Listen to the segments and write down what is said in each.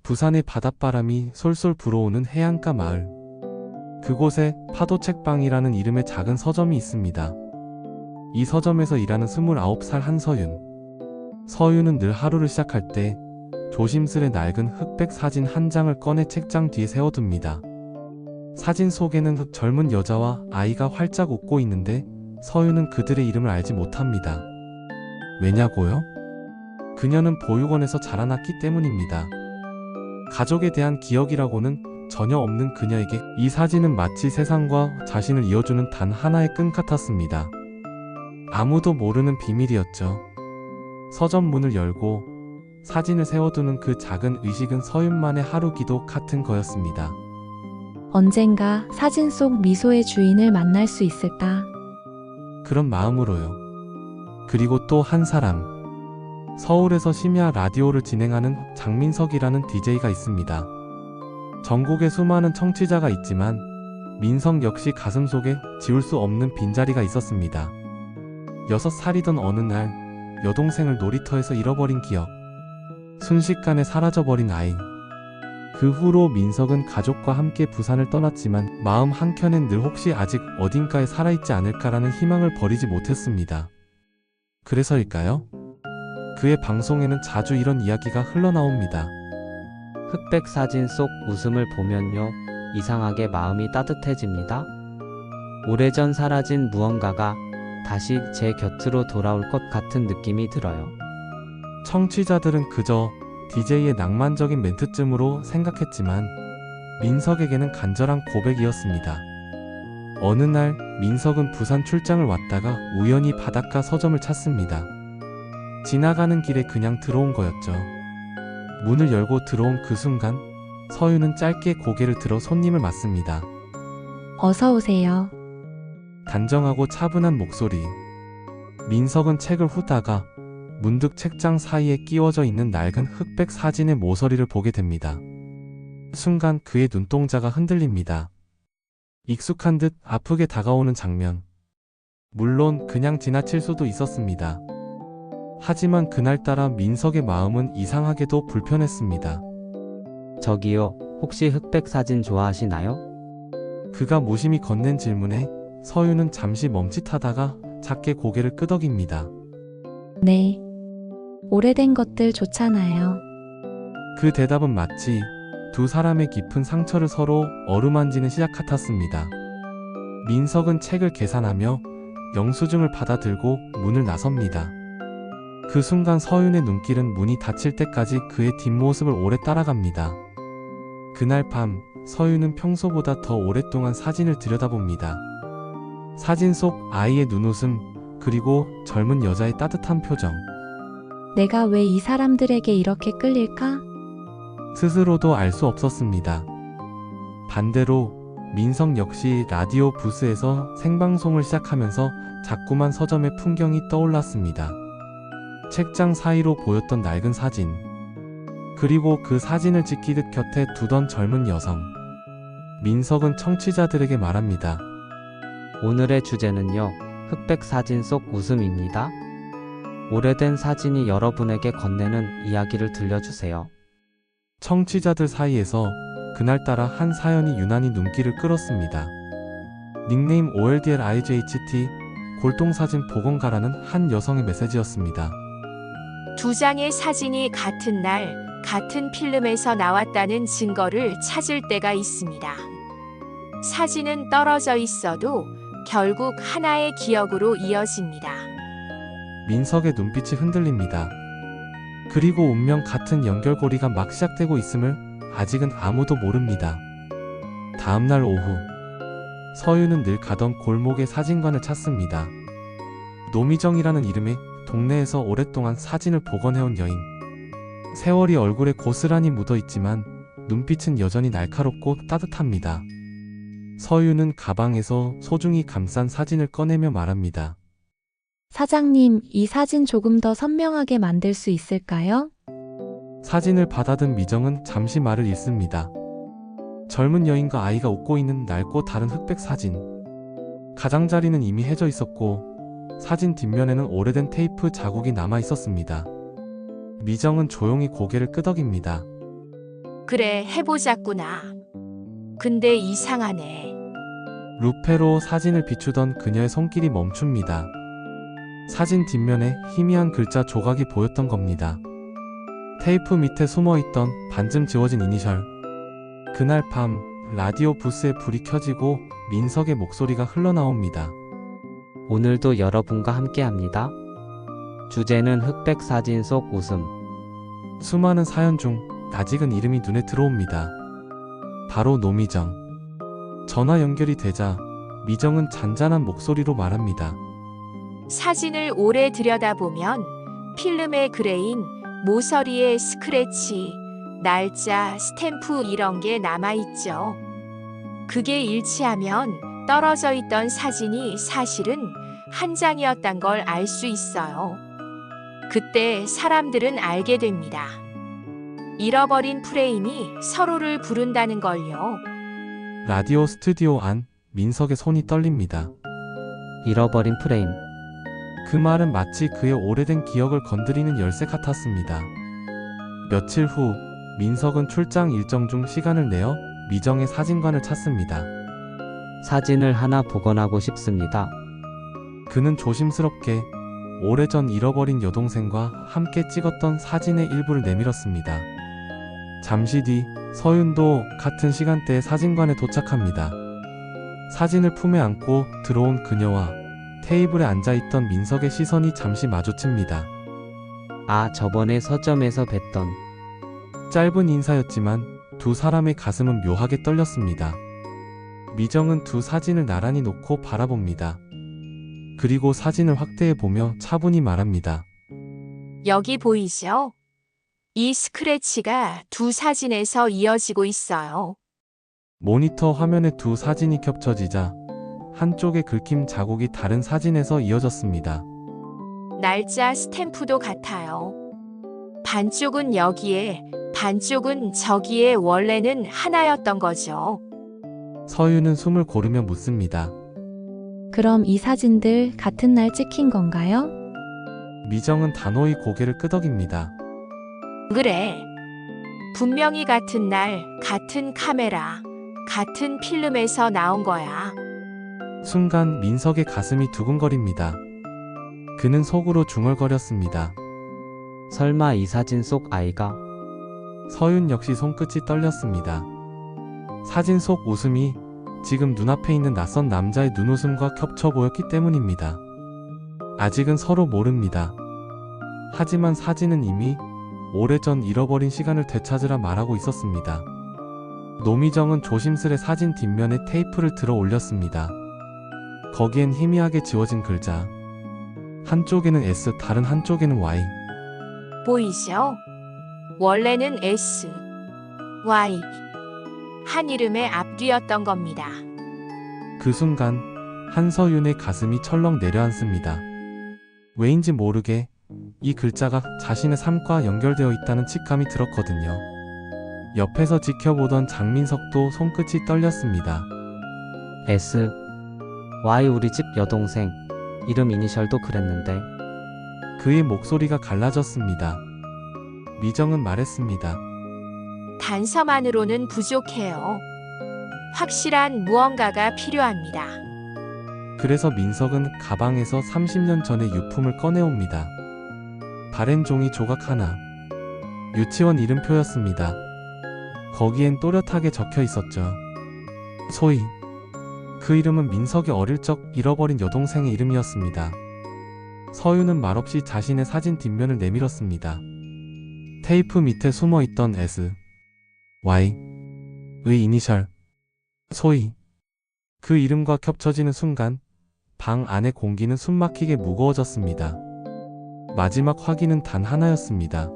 부산의 바닷바람이 솔솔 불어오는 해안가 마을. 그곳에 파도책방이라는 이름의 작은 서점이 있습니다. 이 서점에서 일하는 29살 한서윤. 서윤은 늘 하루를 시작할 때 조심스레 낡은 흑백 사진 한 장을 꺼내 책장 뒤에 세워둡니다. 사진 속에는 젊은 여자와 아이가 활짝 웃고 있는데 서윤은 그들의 이름을 알지 못합니다. 왜냐고요? 그녀는 보육원에서 자라났기 때문입니다. 가족에 대한 기억이라고는 전혀 없는 그녀에게 이 사진은 마치 세상과 자신을 이어주는 단 하나의 끈 같았습니다. 아무도 모르는 비밀이었죠. 서점 문을 열고 사진을 세워두는 그 작은 의식은 서윤만의 하루 기도 같은 거였습니다. 언젠가 사진 속 미소의 주인을 만날 수 있을까? 그런 마음으로요. 그리고 또 한 사람. 서울에서 심야 라디오를 진행하는 장민석이라는 DJ가 있습니다. 전국에 수많은 청취자가 있지만 민석 역시 가슴속에 지울 수 없는 빈자리가 있었습니다. 6살이던 어느 날 여동생을 놀이터에서 잃어버린 기억. 순식간에 사라져버린 아이. 그 후로 민석은 가족과 함께 부산을 떠났지만 마음 한켠엔 늘 혹시 아직 어딘가에 살아있지 않을까라는 희망을 버리지 못했습니다. 그래서일까요? 그의 방송에는 자주 이런 이야기가 흘러나옵니다. 흑백 사진 속 웃음을 보면요, 이상하게 마음이 따뜻해집니다. 오래전 사라진 무언가가 다시 제 곁으로 돌아올 것 같은 느낌이 들어요. 청취자들은 그저 DJ의 낭만적인 멘트쯤으로 생각했지만 민석에게는 간절한 고백이었습니다. 어느 날 민석은 부산 출장을 왔다가 우연히 바닷가 서점을 찾습니다. 지나가는 길에 그냥 들어온 거였죠. 문을 열고 들어온 그 순간 서윤은 짧게 고개를 들어 손님을 맞습니다. 어서 오세요. 단정하고 차분한 목소리. 민석은 책을 후다가 문득 책장 사이에 끼워져 있는 낡은 흑백 사진의 모서리를 보게 됩니다. 순간 그의 눈동자가 흔들립니다. 익숙한 듯 아프게 다가오는 장면. 물론 그냥 지나칠 수도 있었습니다. 하지만 그날따라 민석의 마음은 이상하게도 불편했습니다. 저기요, 혹시 흑백 사진 좋아하시나요? 그가 무심히 건넨 질문에 서윤은 잠시 멈칫하다가 작게 고개를 끄덕입니다. 네. 오래된 것들 좋잖아요. 그 대답은 마치 두 사람의 깊은 상처를 서로 어루만지는 시작 같았습니다. 민석은 책을 계산하며 영수증을 받아들고 문을 나섭니다. 그 순간 서윤의 눈길은 문이 닫힐 때까지 그의 뒷모습을 오래 따라갑니다. 그날 밤 서윤은 평소보다 더 오랫동안 사진을 들여다봅니다. 사진 속 아이의 눈웃음, 그리고 젊은 여자의 따뜻한 표정. 내가 왜 이 사람들에게 이렇게 끌릴까? 스스로도 알 수 없었습니다. 반대로 민석 역시 라디오 부스에서 생방송을 시작하면서 자꾸만 서점의 풍경이 떠올랐습니다. 책장 사이로 보였던 낡은 사진, 그리고 그 사진을 지키듯 곁에 두던 젊은 여성. 민석은 청취자들에게 말합니다. 오늘의 주제는요, 흑백 사진 속 웃음입니다. 오래된 사진이 여러분에게 건네는 이야기를 들려주세요. 청취자들 사이에서 그날따라 한 사연이 유난히 눈길을 끌었습니다. 닉네임 OLDLIJHT 골동사진 복원가라는 한 여성의 메시지였습니다. 두 장의 사진이 같은 날, 같은 필름에서 나왔다는 증거를 찾을 때가 있습니다. 사진은 떨어져 있어도 결국 하나의 기억으로 이어집니다. 민석의 눈빛이 흔들립니다. 그리고 운명 같은 연결고리가 막 시작되고 있음을 아직은 아무도 모릅니다. 다음날 오후, 서윤은 늘 가던 골목의 사진관을 찾습니다. 노미정이라는 이름의 동네에서 오랫동안 사진을 복원해온 여인. 세월이 얼굴에 고스란히 묻어있지만 눈빛은 여전히 날카롭고 따뜻합니다. 서윤은 가방에서 소중히 감싼 사진을 꺼내며 말합니다. 사장님, 이 사진 조금 더 선명하게 만들 수 있을까요? 사진을 받아든 미정은 잠시 말을 잇습니다. 젊은 여인과 아이가 웃고 있는 낡고 다른 흑백 사진. 가장자리는 이미 해져 있었고 사진 뒷면에는 오래된 테이프 자국이 남아 있었습니다. 미정은 조용히 고개를 끄덕입니다. 그래, 해보자꾸나. 근데 이상하네. 루페로 사진을 비추던 그녀의 손길이 멈춥니다. 사진 뒷면에 희미한 글자 조각이 보였던 겁니다. 테이프 밑에 숨어있던 반쯤 지워진 이니셜. 그날 밤 라디오 부스에 불이 켜지고 민석의 목소리가 흘러나옵니다. 오늘도 여러분과 함께합니다. 주제는 흑백 사진 속 웃음. 수많은 사연 중 낯익은 이름이 눈에 들어옵니다. 바로 노미정. 전화 연결이 되자 미정은 잔잔한 목소리로 말합니다. 사진을 오래 들여다보면 필름의 그레인, 모서리에 스크래치, 날짜, 스탬프 이런 게 남아있죠. 그게 일치하면 떨어져 있던 사진이 사실은 한 장이었단 걸 알 수 있어요. 그때 사람들은 알게 됩니다. 잃어버린 프레임이 서로를 부른다는 걸요. 라디오 스튜디오 안 민석의 손이 떨립니다. 잃어버린 프레임. 그 말은 마치 그의 오래된 기억을 건드리는 열쇠 같았습니다. 며칠 후 민석은 출장 일정 중 시간을 내어 미정의 사진관을 찾습니다. 사진을 하나 복원하고 싶습니다. 그는 조심스럽게 오래전 잃어버린 여동생과 함께 찍었던 사진의 일부를 내밀었습니다. 잠시 뒤 서윤도 같은 시간대에 사진관에 도착합니다. 사진을 품에 안고 들어온 그녀와 테이블에 앉아있던 민석의 시선이 잠시 마주칩니다. 아, 저번에 서점에서 뵀던. 짧은 인사였지만 두 사람의 가슴은 묘하게 떨렸습니다. 미정은 두 사진을 나란히 놓고 바라봅니다. 그리고 사진을 확대해보며 차분히 말합니다. 여기 보이죠? 이 스크래치가 두 사진에서 이어지고 있어요. 모니터 화면에 두 사진이 겹쳐지자 한쪽의 긁힘 자국이 다른 사진에서 이어졌습니다. 날짜 스탬프도 같아요. 반쪽은 여기에, 반쪽은 저기에 원래는 하나였던 거죠. 서유는 숨을 고르며 묻습니다. 그럼 이 사진들 같은 날 찍힌 건가요? 미정은 단호히 고개를 끄덕입니다. 그래. 분명히 같은 날, 같은 카메라, 같은 필름에서 나온 거야. 순간 민석의 가슴이 두근거립니다. 그는 속으로 중얼거렸습니다. 설마 이 사진 속 아이가? 서윤 역시 손끝이 떨렸습니다. 사진 속 웃음이 지금 눈앞에 있는 낯선 남자의 눈웃음과 겹쳐 보였기 때문입니다. 아직은 서로 모릅니다. 하지만 사진은 이미 오래전 잃어버린 시간을 되찾으라 말하고 있었습니다. 노미정은 조심스레 사진 뒷면에 테이프를 들어 올렸습니다. 거기엔 희미하게 지워진 글자. 한쪽에는 S, 다른 한쪽에는 Y. 보이죠? 원래는 S, Y. 한 이름의 앞뒤였던 겁니다. 그 순간 한서윤의 가슴이 철렁 내려앉습니다. 왜인지 모르게 이 글자가 자신의 삶과 연결되어 있다는 직감이 들었거든요. 옆에서 지켜보던 장민석도 손끝이 떨렸습니다. S. Y 우리 집 여동생. 이름 이니셜도 그랬는데. 그의 목소리가 갈라졌습니다. 미정은 말했습니다. 단서만으로는 부족해요. 확실한 무언가가 필요합니다. 그래서 민석은 가방에서 30년 전의 유품을 꺼내옵니다. 바랜 종이 조각 하나. 유치원 이름표였습니다. 거기엔 또렷하게 적혀 있었죠. 소희. 그 이름은 민석의 어릴 적 잃어버린 여동생의 이름이었습니다. 서유는 말없이 자신의 사진 뒷면을 내밀었습니다. 테이프 밑에 숨어있던 S, Y, 의 이니셜, 소희. 그 이름과 겹쳐지는 순간 방 안의 공기는 숨막히게 무거워졌습니다. 마지막 확인은 단 하나였습니다.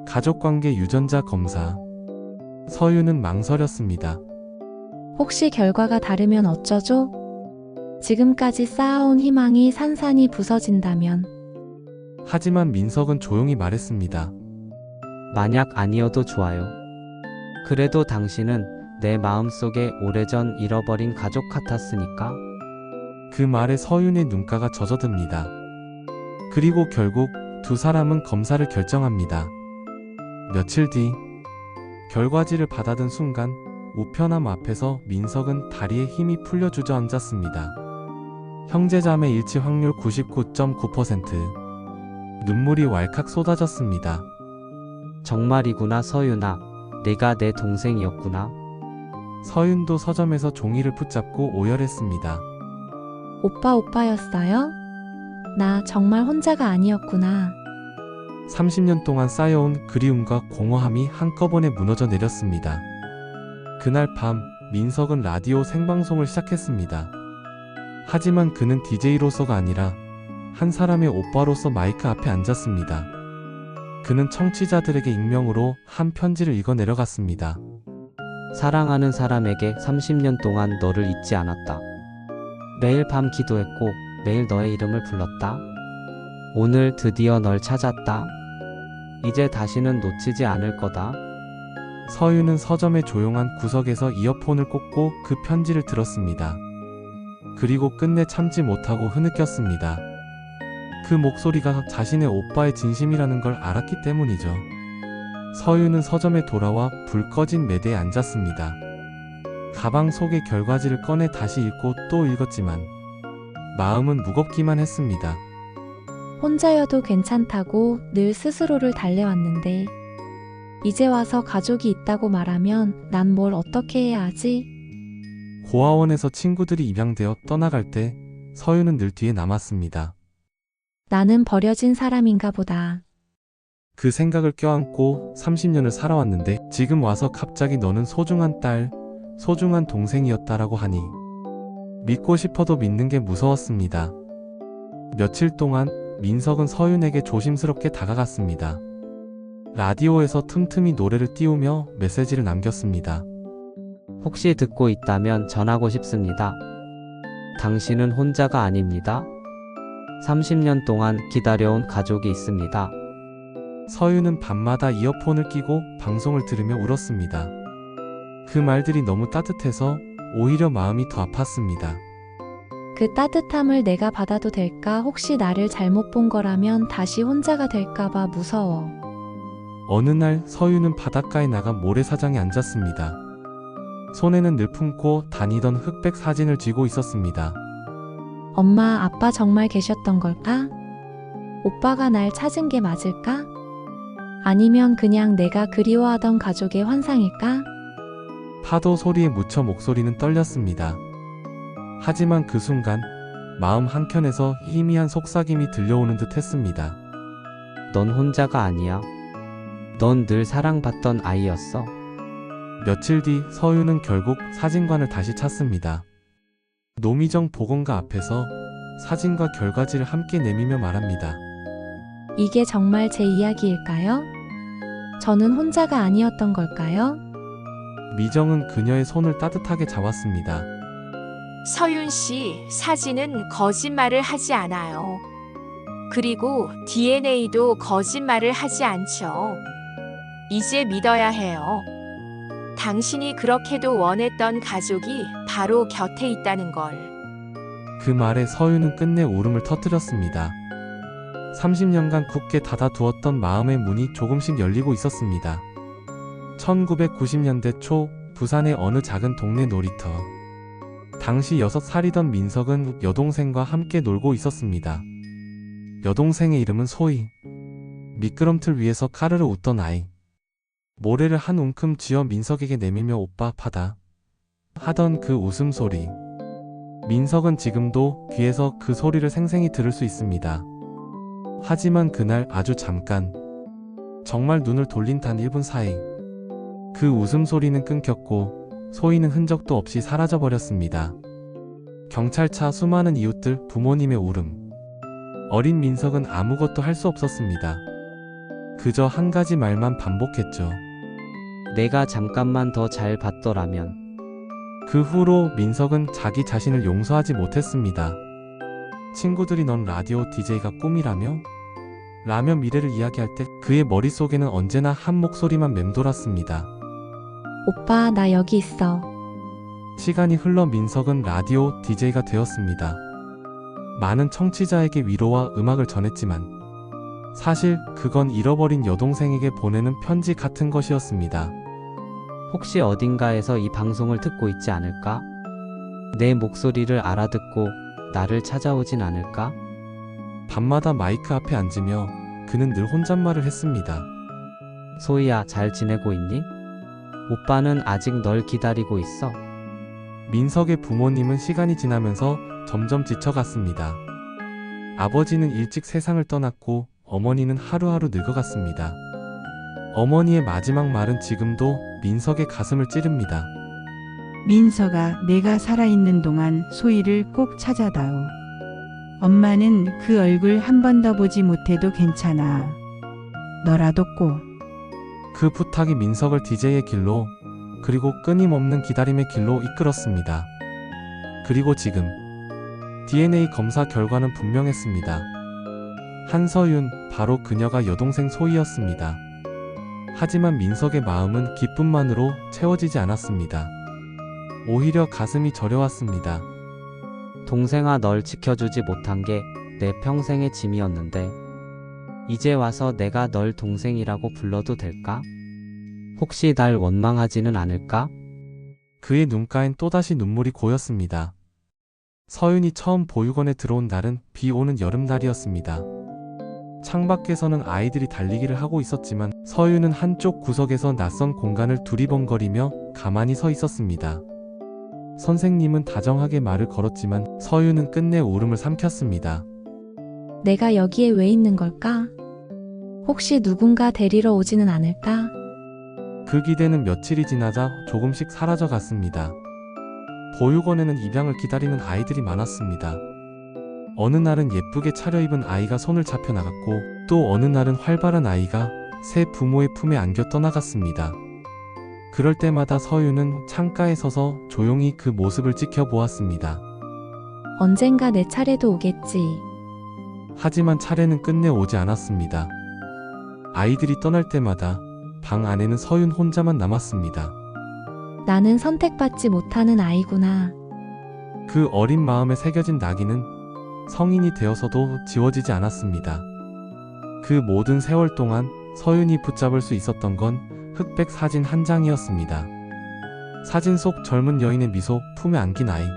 가족관계 유전자 검사. 서유는 망설였습니다. 혹시 결과가 다르면 어쩌죠? 지금까지 쌓아온 희망이 산산이 부서진다면. 하지만 민석은 조용히 말했습니다. 만약 아니어도 좋아요. 그래도 당신은 내 마음속에 오래전 잃어버린 가족 같았으니까. 그 말에 서윤의 눈가가 젖어듭니다. 그리고 결국 두 사람은 검사를 결정합니다. 며칠 뒤 결과지를 받아든 순간 우편함 앞에서 민석은 다리에 힘이 풀려 주저앉았습니다. 형제자매 일치 확률 99.9%. 눈물이 왈칵 쏟아졌습니다. 정말이구나 서윤아. 내가 내 동생이었구나. 서윤도 서점에서 종이를 붙잡고 오열했습니다. 오빠였어요? 나 정말 혼자가 아니었구나. 30년 동안 쌓여온 그리움과 공허함이 한꺼번에 무너져 내렸습니다. 그날 밤 민석은 라디오 생방송을 시작했습니다. 하지만 그는 DJ로서가 아니라 한 사람의 오빠로서 마이크 앞에 앉았습니다. 그는 청취자들에게 익명으로 한 편지를 읽어 내려갔습니다. 사랑하는 사람에게 30년 동안 너를 잊지 않았다. 매일 밤 기도했고 매일 너의 이름을 불렀다. 오늘 드디어 널 찾았다. 이제 다시는 놓치지 않을 거다. 서윤은 서점의 조용한 구석에서 이어폰을 꽂고 그 편지를 들었습니다. 그리고 끝내 참지 못하고 흐느꼈습니다. 그 목소리가 자신의 오빠의 진심이라는 걸 알았기 때문이죠. 서윤은 서점에 돌아와 불 꺼진 매대에 앉았습니다. 가방 속의 결과지를 꺼내 다시 읽고 또 읽었지만 마음은 무겁기만 했습니다. 혼자여도 괜찮다고 늘 스스로를 달래왔는데 이제 와서 가족이 있다고 말하면 난 뭘 어떻게 해야 하지? 고아원에서 친구들이 입양되어 떠나갈 때 서윤은 늘 뒤에 남았습니다. 나는 버려진 사람인가 보다. 그 생각을 껴안고 30년을 살아왔는데 지금 와서 갑자기 너는 소중한 딸, 소중한 동생이었다라고 하니 믿고 싶어도 믿는 게 무서웠습니다. 며칠 동안 민석은 서윤에게 조심스럽게 다가갔습니다. 라디오에서 틈틈이 노래를 띄우며 메시지를 남겼습니다. 혹시 듣고 있다면 전하고 싶습니다. 당신은 혼자가 아닙니다. 30년 동안 기다려온 가족이 있습니다. 서윤은 밤마다 이어폰을 끼고 방송을 들으며 울었습니다. 그 말들이 너무 따뜻해서 오히려 마음이 더 아팠습니다. 그 따뜻함을 내가 받아도 될까? 혹시 나를 잘못 본 거라면 다시 혼자가 될까봐 무서워. 어느 날 서윤은 바닷가에 나가 모래사장에 앉았습니다. 손에는 늘 품고 다니던 흑백 사진을 쥐고 있었습니다. 엄마, 아빠 정말 계셨던 걸까? 오빠가 날 찾은 게 맞을까? 아니면 그냥 내가 그리워하던 가족의 환상일까? 파도 소리에 묻혀 목소리는 떨렸습니다. 하지만 그 순간 마음 한켠에서 희미한 속삭임이 들려오는 듯 했습니다. 넌 혼자가 아니야. 넌 늘 사랑받던 아이였어. 며칠 뒤 서윤은 결국 사진관을 다시 찾습니다. 노미정 보건가 앞에서 사진과 결과지를 함께 내밀며 말합니다. 이게 정말 제 이야기일까요? 저는 혼자가 아니었던 걸까요? 미정은 그녀의 손을 따뜻하게 잡았습니다. 서윤 씨, 사진은 거짓말을 하지 않아요. 그리고 DNA도 거짓말을 하지 않죠. 이제 믿어야 해요. 당신이 그렇게도 원했던 가족이 바로 곁에 있다는 걸. 그 말에 서윤은 끝내 울음을 터뜨렸습니다. 30년간 굳게 닫아두었던 마음의 문이 조금씩 열리고 있었습니다. 1990년대 초 부산의 어느 작은 동네 놀이터. 당시 6살이던 민석은 여동생과 함께 놀고 있었습니다. 여동생의 이름은 소희. 미끄럼틀 위에서 카르르 웃던 아이. 모래를 한 움큼 쥐어 민석에게 내밀며 오빠 아파다 하던 그 웃음소리. 민석은 지금도 귀에서 그 소리를 생생히 들을 수 있습니다. 하지만 그날 아주 잠깐, 정말 눈을 돌린 단 1분 사이 그 웃음소리는 끊겼고 소희는 흔적도 없이 사라져버렸습니다. 경찰차, 수많은 이웃들, 부모님의 울음. 어린 민석은 아무것도 할 수 없었습니다. 그저 한 가지 말만 반복했죠. 내가 잠깐만 더 잘 봤더라면. 그 후로 민석은 자기 자신을 용서하지 못했습니다. 친구들이 넌 라디오 DJ가 꿈이라며? 라며 미래를 이야기할 때 그의 머릿속에는 언제나 한 목소리만 맴돌았습니다. 오빠, 나 여기 있어. 시간이 흘러 민석은 라디오 DJ가 되었습니다. 많은 청취자에게 위로와 음악을 전했지만 사실 그건 잃어버린 여동생에게 보내는 편지 같은 것이었습니다. 혹시 어딘가에서 이 방송을 듣고 있지 않을까? 내 목소리를 알아듣고 나를 찾아오진 않을까? 밤마다 마이크 앞에 앉으며 그는 늘 혼잣말을 했습니다. 소희야, 잘 지내고 있니? 오빠는 아직 널 기다리고 있어. 민석의 부모님은 시간이 지나면서 점점 지쳐갔습니다. 아버지는 일찍 세상을 떠났고 어머니는 하루하루 늙어갔습니다. 어머니의 마지막 말은 지금도 민석의 가슴을 찌릅니다. 민석아, 내가 살아있는 동안 소희를 꼭 찾아다오. 엄마는 그 얼굴 한 번 더 보지 못해도 괜찮아. 너라도 꼭. 그 부탁이 민석을 DJ의 길로, 그리고 끊임없는 기다림의 길로 이끌었습니다. 그리고 지금 DNA 검사 결과는 분명했습니다. 한서윤, 바로 그녀가 여동생 소희였습니다. 하지만 민석의 마음은 기쁨만으로 채워지지 않았습니다. 오히려 가슴이 저려왔습니다. 동생아, 널 지켜주지 못한 게 내 평생의 짐이었는데 이제 와서 내가 널 동생이라고 불러도 될까? 혹시 날 원망하지는 않을까? 그의 눈가엔 또다시 눈물이 고였습니다. 서윤이 처음 보육원에 들어온 날은 비 오는 여름날이었습니다. 창밖에서는 아이들이 달리기를 하고 있었지만 서윤은 한쪽 구석에서 낯선 공간을 두리번거리며 가만히 서 있었습니다. 선생님은 다정하게 말을 걸었지만 서윤은 끝내 울음을 삼켰습니다. 내가 여기에 왜 있는 걸까? 혹시 누군가 데리러 오지는 않을까? 그 기대는 며칠이 지나자 조금씩 사라져 갔습니다. 보육원에는 입양을 기다리는 아이들이 많았습니다. 어느 날은 예쁘게 차려입은 아이가 손을 잡혀 나갔고 또 어느 날은 활발한 아이가 새 부모의 품에 안겨 떠나갔습니다. 그럴 때마다 서윤은 창가에 서서 조용히 그 모습을 지켜보았습니다. 언젠가 내 차례도 오겠지. 하지만 차례는 끝내 오지 않았습니다. 아이들이 떠날 때마다 방 안에는 서윤 혼자만 남았습니다. 나는 선택받지 못하는 아이구나. 그 어린 마음에 새겨진 낙인은 성인이 되어서도 지워지지 않았습니다. 그 모든 세월 동안 서윤이 붙잡을 수 있었던 건 흑백 사진 한 장이었습니다. 사진 속 젊은 여인의 미소, 품에 안긴 아이.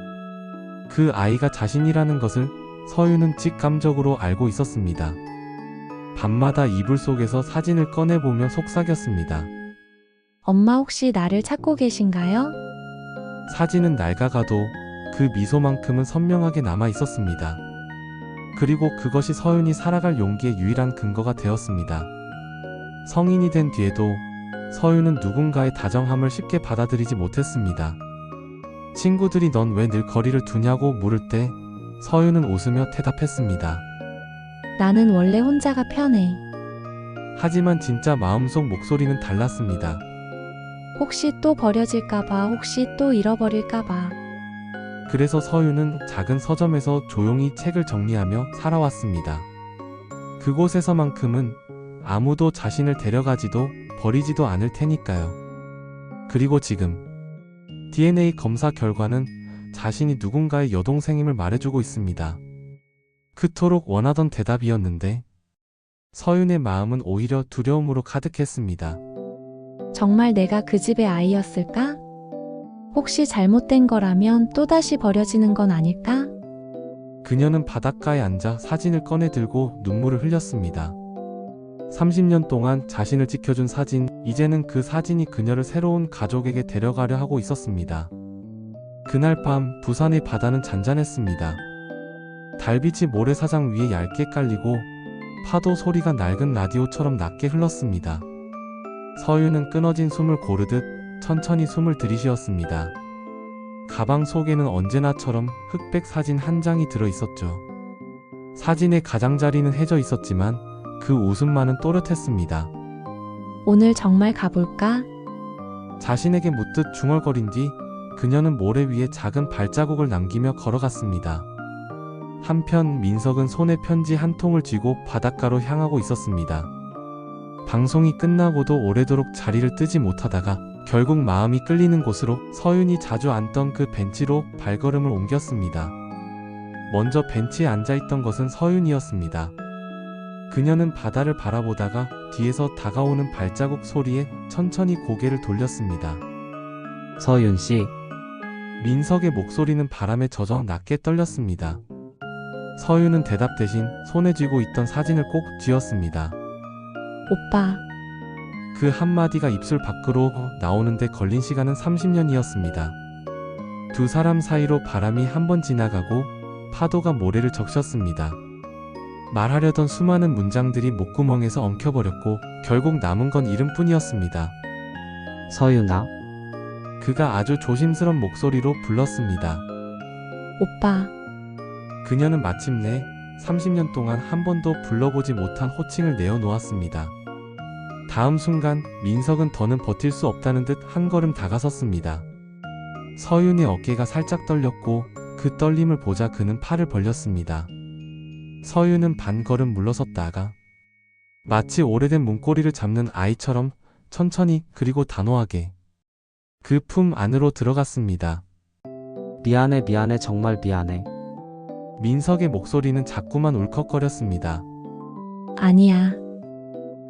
그 아이가 자신이라는 것을 서윤은 직감적으로 알고 있었습니다. 밤마다 이불 속에서 사진을 꺼내보며 속삭였습니다. 엄마 혹시 나를 찾고 계신가요? 사진은 낡아가도 그 미소만큼은 선명하게 남아 있었습니다. 그리고 그것이 서윤이 살아갈 용기의 유일한 근거가 되었습니다. 성인이 된 뒤에도 서윤은 누군가의 다정함을 쉽게 받아들이지 못했습니다. 친구들이 넌 왜 늘 거리를 두냐고 물을 때 서윤은 웃으며 대답했습니다. 나는 원래 혼자가 편해. 하지만 진짜 마음속 목소리는 달랐습니다. 혹시 또 버려질까봐, 혹시 또 잃어버릴까봐. 그래서 서윤은 작은 서점에서 조용히 책을 정리하며 살아왔습니다. 그곳에서만큼은 아무도 자신을 데려가지도 버리지도 않을 테니까요. 그리고 지금 DNA 검사 결과는 자신이 누군가의 여동생임을 말해주고 있습니다. 그토록 원하던 대답이었는데 서윤의 마음은 오히려 두려움으로 가득했습니다. 정말 내가 그 집의 아이였을까? 혹시 잘못된 거라면 또다시 버려지는 건 아닐까? 그녀는 바닷가에 앉아 사진을 꺼내 들고 눈물을 흘렸습니다. 30년 동안 자신을 지켜준 사진, 이제는 그 사진이 그녀를 새로운 가족에게 데려가려 하고 있었습니다. 그날 밤 부산의 바다는 잔잔했습니다. 달빛이 모래사장 위에 얇게 깔리고 파도 소리가 낡은 라디오처럼 낮게 흘렀습니다. 서윤은 끊어진 숨을 고르듯 천천히 숨을 들이쉬었습니다. 가방 속에는 언제나처럼 흑백 사진 한 장이 들어있었죠. 사진의 가장자리는 해져 있었지만 그 웃음만은 또렷했습니다. 오늘 정말 가볼까? 자신에게 묻듯 중얼거린 뒤 그녀는 모래 위에 작은 발자국을 남기며 걸어갔습니다. 한편 민석은 손에 편지 한 통을 쥐고 바닷가로 향하고 있었습니다. 방송이 끝나고도 오래도록 자리를 뜨지 못하다가 결국 마음이 끌리는 곳으로 서윤이 자주 앉던 그 벤치로 발걸음을 옮겼습니다. 먼저 벤치에 앉아있던 것은 서윤이었습니다. 그녀는 바다를 바라보다가 뒤에서 다가오는 발자국 소리에 천천히 고개를 돌렸습니다. 서윤 씨, 민석의 목소리는 바람에 젖어 낮게 떨렸습니다. 서윤은 대답 대신 손에 쥐고 있던 사진을 꼭 쥐었습니다. 오빠, 그 한마디가 입술 밖으로 나오는데 걸린 시간은 30년이었습니다. 두 사람 사이로 바람이 한 번 지나가고 파도가 모래를 적셨습니다. 말하려던 수많은 문장들이 목구멍에서 엉켜버렸고 결국 남은 건 이름뿐이었습니다. 서윤아, 그가 아주 조심스런 목소리로 불렀습니다. 오빠, 그녀는 마침내 30년 동안 한 번도 불러보지 못한 호칭을 내어놓았습니다. 다음 순간 민석은 더는 버틸 수 없다는 듯 한 걸음 다가섰습니다. 서윤의 어깨가 살짝 떨렸고 그 떨림을 보자 그는 팔을 벌렸습니다. 서윤은 반걸음 물러섰다가 마치 오래된 문고리를 잡는 아이처럼 천천히 그리고 단호하게 그 품 안으로 들어갔습니다. 미안해, 미안해, 정말 미안해. 민석의 목소리는 자꾸만 울컥거렸습니다. 아니야.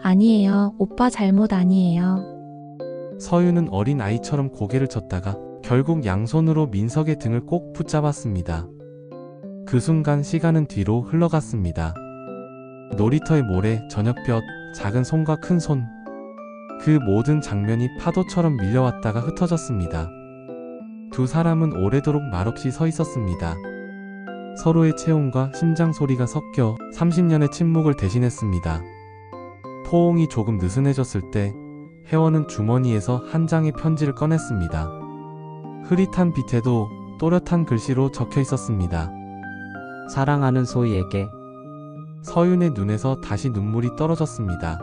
아니에요. 오빠 잘못 아니에요. 서윤은 어린 아이처럼 고개를 젓다가 결국 양손으로 민석의 등을 꼭 붙잡았습니다. 그 순간 시간은 뒤로 흘러갔습니다. 놀이터의 모래, 저녁볕, 작은 손과 큰 손. 그 모든 장면이 파도처럼 밀려왔다가 흩어졌습니다. 두 사람은 오래도록 말없이 서 있었습니다. 서로의 체온과 심장 소리가 섞여 30년의 침묵을 대신했습니다. 포옹이 조금 느슨해졌을 때 혜원은 주머니에서 한 장의 편지를 꺼냈습니다. 흐릿한 빛에도 또렷한 글씨로 적혀 있었습니다. 사랑하는 소희에게. 서윤의 눈에서 다시 눈물이 떨어졌습니다.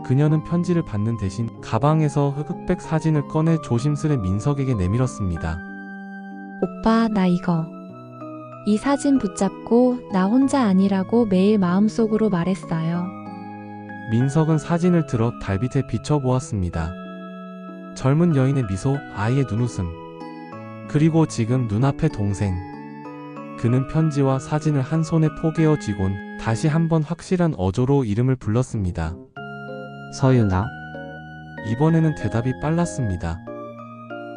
그녀는 편지를 받는 대신 가방에서 흑백 사진을 꺼내 조심스레 민석에게 내밀었습니다. 오빠, 나 이거. 이 사진 붙잡고 나 혼자 아니라고 매일 마음속으로 말했어요. 민석은 사진을 들어 달빛에 비춰보았습니다. 젊은 여인의 미소, 아이의 눈웃음. 그리고 지금 눈앞의 동생. 그는 편지와 사진을 한 손에 포개어 쥐곤 다시 한번 확실한 어조로 이름을 불렀습니다. 서윤아, 이번에는 대답이 빨랐습니다.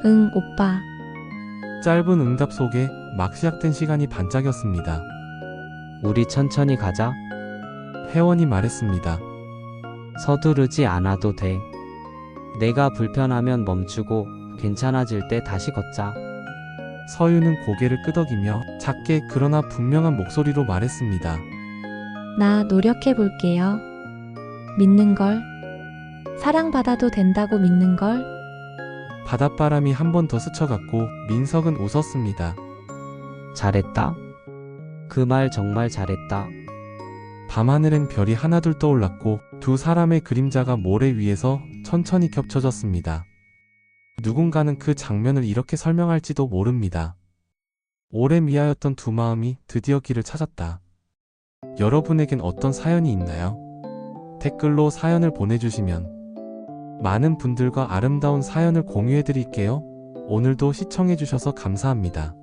응, 오빠. 짧은 응답 속에 막 시작된 시간이 반짝였습니다. 우리 천천히 가자. 혜원이 말했습니다. 서두르지 않아도 돼. 내가 불편하면 멈추고 괜찮아질 때 다시 걷자. 서윤은 고개를 끄덕이며 작게 그러나 분명한 목소리로 말했습니다. 나 노력해 볼게요. 믿는 걸. 사랑받아도 된다고 믿는 걸. 바닷바람이 한 번 더 스쳐갔고 민석은 웃었습니다. 잘했다. 그 말 정말 잘했다. 밤하늘엔 별이 하나둘 떠올랐고 두 사람의 그림자가 모래 위에서 천천히 겹쳐졌습니다. 누군가는 그 장면을 이렇게 설명할지도 모릅니다. 오래 미하였던 두 마음이 드디어 길을 찾았다. 여러분에겐 어떤 사연이 있나요? 댓글로 사연을 보내주시면 많은 분들과 아름다운 사연을 공유해드릴게요. 오늘도 시청해주셔서 감사합니다.